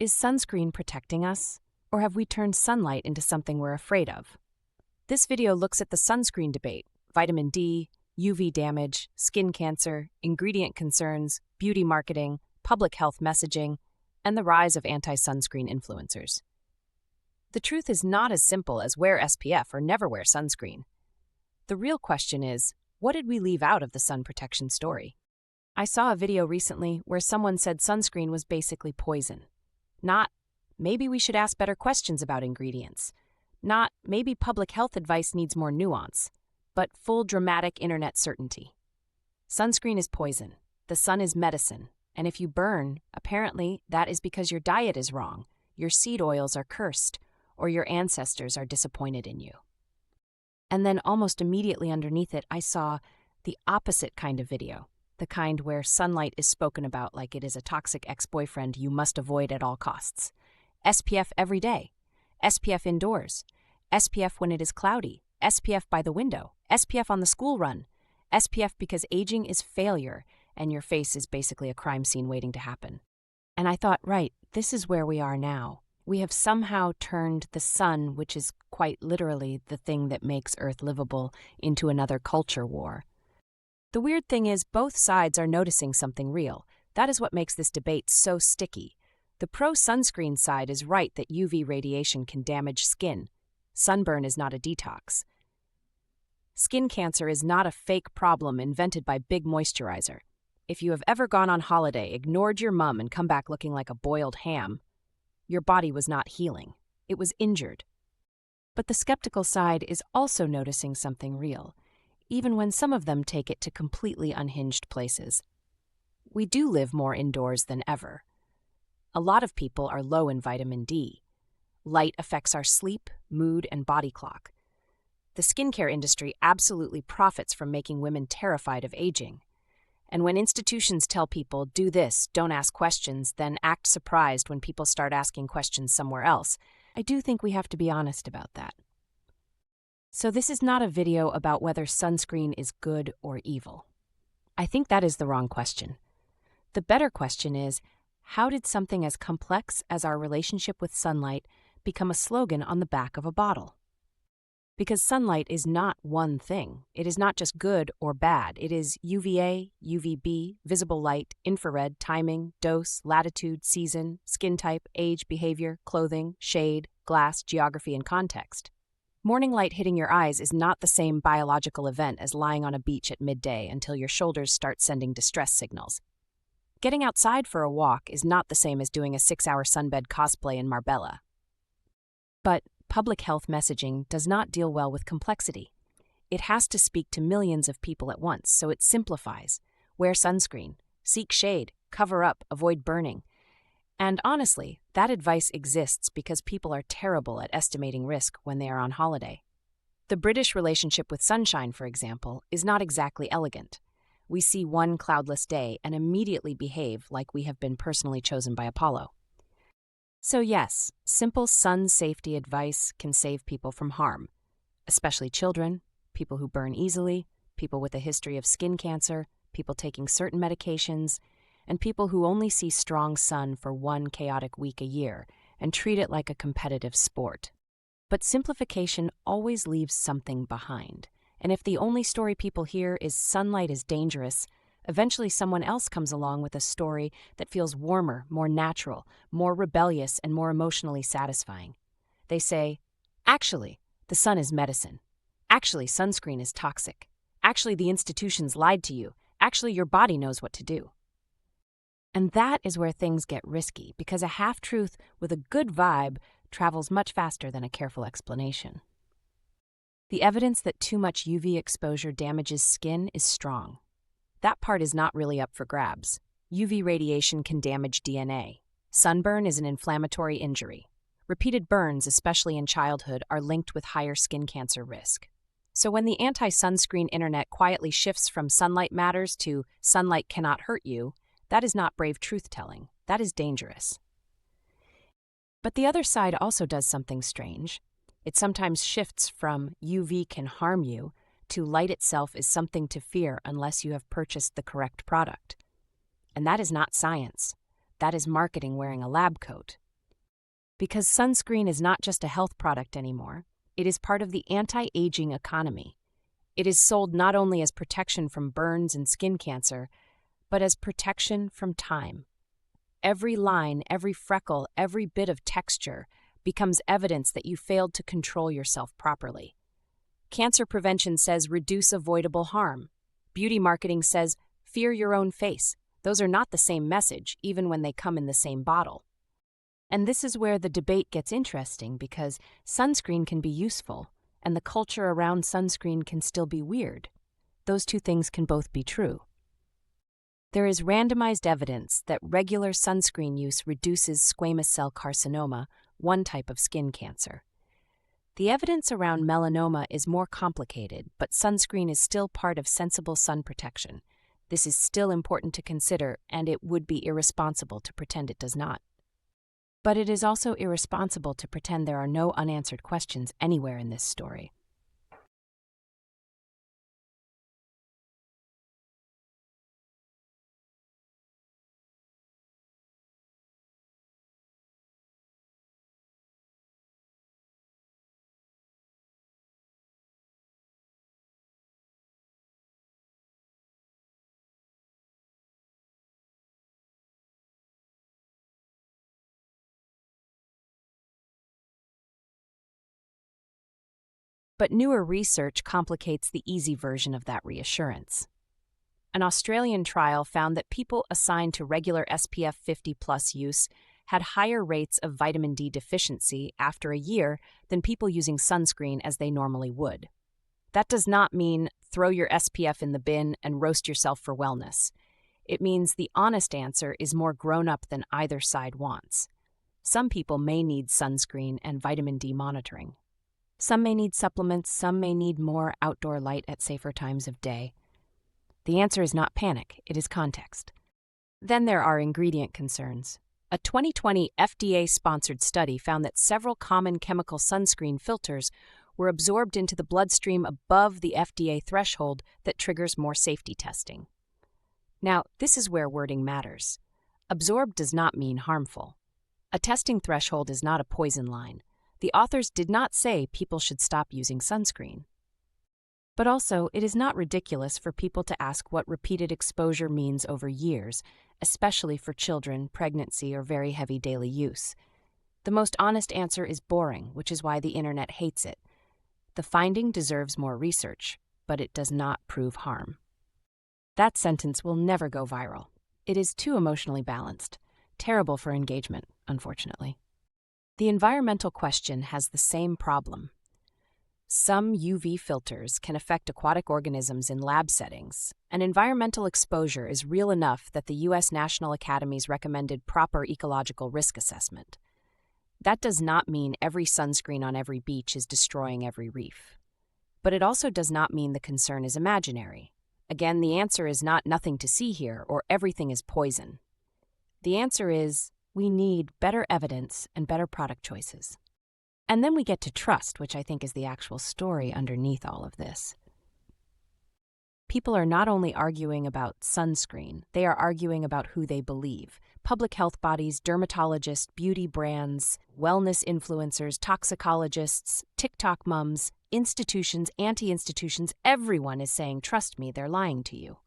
Is sunscreen protecting us, or have we turned sunlight into something we're afraid of? This video looks at the sunscreen debate: vitamin D, UV damage, skin cancer, ingredient concerns, beauty marketing, public health messaging, and the rise of anti-sunscreen influencers. The truth is not as simple as wear SPF or never wear sunscreen. The real question is, what did we leave out of the sun protection story? I saw a video recently where someone said sunscreen was basically poison. Not, maybe we should ask better questions about ingredients. Not, maybe public health advice needs more nuance. But full dramatic internet certainty. Sunscreen is poison. The sun is medicine. And if you burn, apparently that is because your diet is wrong, your seed oils are cursed, or your ancestors are disappointed in you. And then almost immediately underneath it, I saw the opposite kind of video. The kind where sunlight is spoken about like it is a toxic ex-boyfriend you must avoid at all costs. SPF every day. SPF indoors. SPF when it is cloudy. SPF by the window. SPF on the school run. SPF because aging is failure and your face is basically a crime scene waiting to happen. And I thought, right, this is where we are now. We have somehow turned the sun, which is quite literally the thing that makes Earth livable, into another culture war. The weird thing is both sides are noticing something real. That is what makes this debate so sticky. The pro-sunscreen side is right that UV radiation can damage skin. Sunburn is not a detox. Skin cancer is not a fake problem invented by Big Moisturizer. If you have ever gone on holiday, ignored your mum, and come back looking like a boiled ham, your body was not healing. It was injured. But the skeptical side is also noticing something real, even when some of them take it to completely unhinged places. We do live more indoors than ever. A lot of people are low in vitamin D. Light affects our sleep, mood, and body clock. The skincare industry absolutely profits from making women terrified of aging. And when institutions tell people, do this, don't ask questions, then act surprised when people start asking questions somewhere else, I do think we have to be honest about that. So this is not a video about whether sunscreen is good or evil. I think that is the wrong question. The better question is, how did something as complex as our relationship with sunlight become a slogan on the back of a bottle? Because sunlight is not one thing. It is not just good or bad. It is UVA, UVB, visible light, infrared, timing, dose, latitude, season, skin type, age, behavior, clothing, shade, glass, geography, and context. Morning light hitting your eyes is not the same biological event as lying on a beach at midday until your shoulders start sending distress signals. Getting outside for a walk is not the same as doing a 6-hour sunbed cosplay in Marbella. But public health messaging does not deal well with complexity. It has to speak to millions of people at once, so it simplifies. Wear sunscreen, seek shade, cover up, avoid burning. And honestly, that advice exists because people are terrible at estimating risk when they are on holiday. The British relationship with sunshine, for example, is not exactly elegant. We see one cloudless day and immediately behave like we have been personally chosen by Apollo. So yes, simple sun safety advice can save people from harm, especially children, people who burn easily, people with a history of skin cancer, people taking certain medications, and people who only see strong sun for one chaotic week a year and treat it like a competitive sport. But simplification always leaves something behind, and if the only story people hear is sunlight is dangerous, eventually someone else comes along with a story that feels warmer, more natural, more rebellious, and more emotionally satisfying. They say, actually, the sun is medicine. Actually, sunscreen is toxic. Actually, the institutions lied to you. Actually, your body knows what to do. And that is where things get risky, because a half-truth with a good vibe travels much faster than a careful explanation. The evidence that too much UV exposure damages skin is strong. That part is not really up for grabs. UV radiation can damage DNA. Sunburn is an inflammatory injury. Repeated burns, especially in childhood, are linked with higher skin cancer risk. So when the anti-sunscreen internet quietly shifts from sunlight matters to sunlight cannot hurt you, that is not brave truth-telling. That is dangerous. But the other side also does something strange. It sometimes shifts from UV can harm you to light itself is something to fear unless you have purchased the correct product. And that is not science. That is marketing wearing a lab coat. Because sunscreen is not just a health product anymore, it is part of the anti-aging economy. It is sold not only as protection from burns and skin cancer, but as protection from time. Every line, every freckle, every bit of texture becomes evidence that you failed to control yourself properly. Cancer prevention says reduce avoidable harm. Beauty marketing says fear your own face. Those are not the same message, even when they come in the same bottle. And this is where the debate gets interesting, because sunscreen can be useful, and the culture around sunscreen can still be weird. Those two things can both be true. There is randomized evidence that regular sunscreen use reduces squamous cell carcinoma, one type of skin cancer. The evidence around melanoma is more complicated, but sunscreen is still part of sensible sun protection. This is still important to consider, and it would be irresponsible to pretend it does not. But it is also irresponsible to pretend there are no unanswered questions anywhere in this story. But newer research complicates the easy version of that reassurance. An Australian trial found that people assigned to regular SPF 50+ use had higher rates of vitamin D deficiency after a year than people using sunscreen as they normally would. That does not mean throw your SPF in the bin and roast yourself for wellness. It means the honest answer is more grown-up than either side wants. Some people may need sunscreen and vitamin D monitoring. Some may need supplements, some may need more outdoor light at safer times of day. The answer is not panic, it is context. Then there are ingredient concerns. A 2020 FDA-sponsored study found that several common chemical sunscreen filters were absorbed into the bloodstream above the FDA threshold that triggers more safety testing. Now, this is where wording matters. Absorbed does not mean harmful. A testing threshold is not a poison line. The authors did not say people should stop using sunscreen. But also, it is not ridiculous for people to ask what repeated exposure means over years, especially for children, pregnancy, or very heavy daily use. The most honest answer is boring, which is why the internet hates it. The finding deserves more research, but it does not prove harm. That sentence will never go viral. It is too emotionally balanced. Terrible for engagement, unfortunately. The environmental question has the same problem. Some UV filters can affect aquatic organisms in lab settings, and environmental exposure is real enough that the U.S. National Academies recommended proper ecological risk assessment. That does not mean every sunscreen on every beach is destroying every reef. But it also does not mean the concern is imaginary. Again, the answer is not nothing to see here or everything is poison. The answer is we need better evidence and better product choices. And then we get to trust, which I think is the actual story underneath all of this. People are not only arguing about sunscreen, they are arguing about who they believe. Public health bodies, dermatologists, beauty brands, wellness influencers, toxicologists, TikTok mums, institutions, anti-institutions, everyone is saying, trust me, they're lying to you.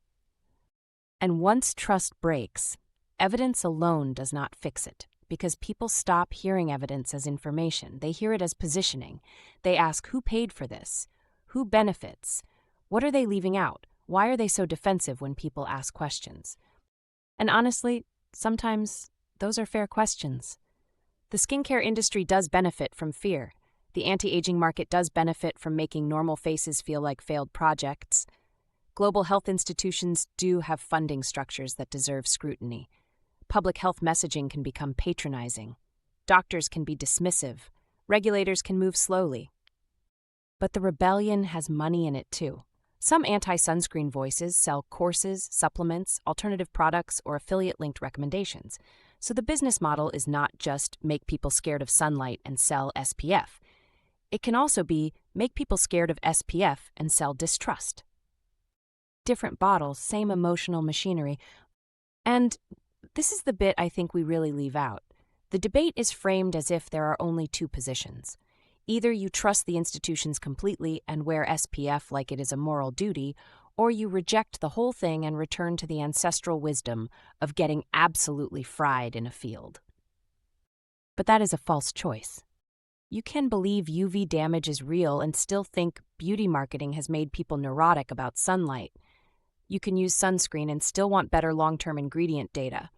And once trust breaks, evidence alone does not fix it, because people stop hearing evidence as information. They hear it as positioning. They ask, who paid for this? Who benefits? What are they leaving out? Why are they so defensive when people ask questions? And honestly, sometimes those are fair questions. The skincare industry does benefit from fear. The anti-aging market does benefit from making normal faces feel like failed projects. Global health institutions do have funding structures that deserve scrutiny. Public health messaging can become patronizing. Doctors can be dismissive. Regulators can move slowly. But the rebellion has money in it too. Some anti-sunscreen voices sell courses, supplements, alternative products, or affiliate-linked recommendations. So the business model is not just make people scared of sunlight and sell SPF. It can also be make people scared of SPF and sell distrust. Different bottles, same emotional machinery. And this is the bit I think we really leave out. The debate is framed as if there are only two positions. Either you trust the institutions completely and wear SPF like it is a moral duty, or you reject the whole thing and return to the ancestral wisdom of getting absolutely fried in a field. But that is a false choice. You can believe UV damage is real and still think beauty marketing has made people neurotic about sunlight. You can use sunscreen and still want better long-term ingredient data.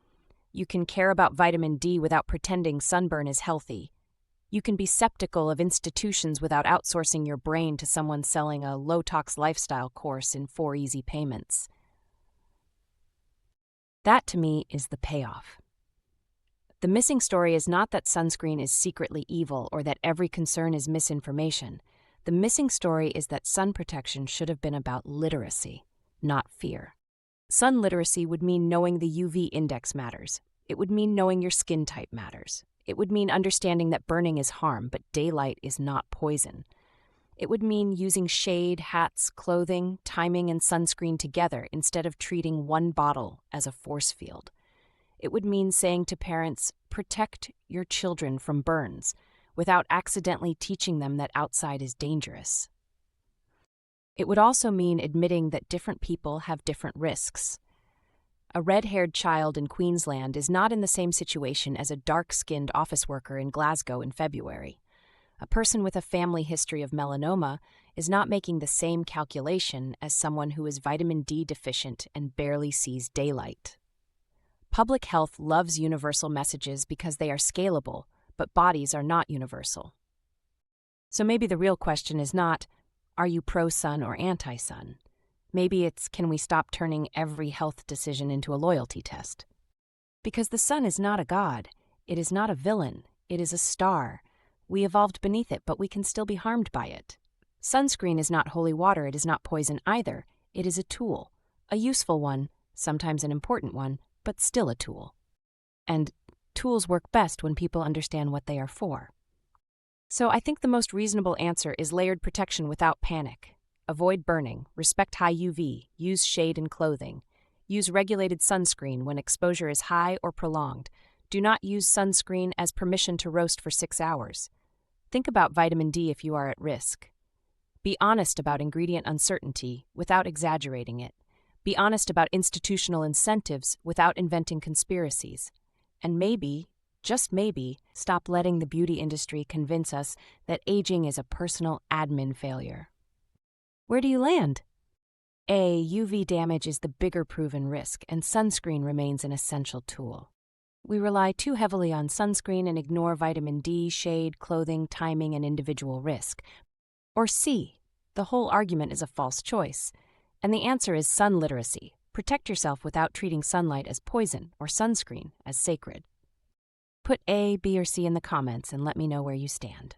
You can care about vitamin D without pretending sunburn is healthy. You can be skeptical of institutions without outsourcing your brain to someone selling a low-tox lifestyle course in 4 easy payments. That, to me, is the payoff. The missing story is not that sunscreen is secretly evil or that every concern is misinformation. The missing story is that sun protection should have been about literacy, not fear. Sun literacy would mean knowing the UV index matters. It would mean knowing your skin type matters. It would mean understanding that burning is harm, but daylight is not poison. It would mean using shade, hats, clothing, timing, and sunscreen together instead of treating one bottle as a force field. It would mean saying to parents, protect your children from burns, without accidentally teaching them that outside is dangerous. It would also mean admitting that different people have different risks. A red-haired child in Queensland is not in the same situation as a dark-skinned office worker in Glasgow in February. A person with a family history of melanoma is not making the same calculation as someone who is vitamin D deficient and barely sees daylight. Public health loves universal messages because they are scalable, but bodies are not universal. So maybe the real question is not, are you pro-sun or anti-sun? Maybe it's, can we stop turning every health decision into a loyalty test? Because the sun is not a god. It is not a villain. It is a star. We evolved beneath it, but we can still be harmed by it. Sunscreen is not holy water. It is not poison either. It is a tool, a useful one, sometimes an important one, but still a tool. And tools work best when people understand what they are for. So I think the most reasonable answer is layered protection without panic. Avoid burning, respect high UV, use shade in clothing. Use regulated sunscreen when exposure is high or prolonged. Do not use sunscreen as permission to roast for 6 hours. Think about vitamin D if you are at risk. Be honest about ingredient uncertainty without exaggerating it. Be honest about institutional incentives without inventing conspiracies. And maybe, just maybe, stop letting the beauty industry convince us that aging is a personal admin failure. Where do you land? A. UV damage is the bigger proven risk, and sunscreen remains an essential tool. We rely too heavily on sunscreen and ignore vitamin D, shade, clothing, timing, and individual risk. Or C. The whole argument is a false choice, and the answer is sun literacy. Protect yourself without treating sunlight as poison or sunscreen as sacred. Put A, B, or C in the comments and let me know where you stand.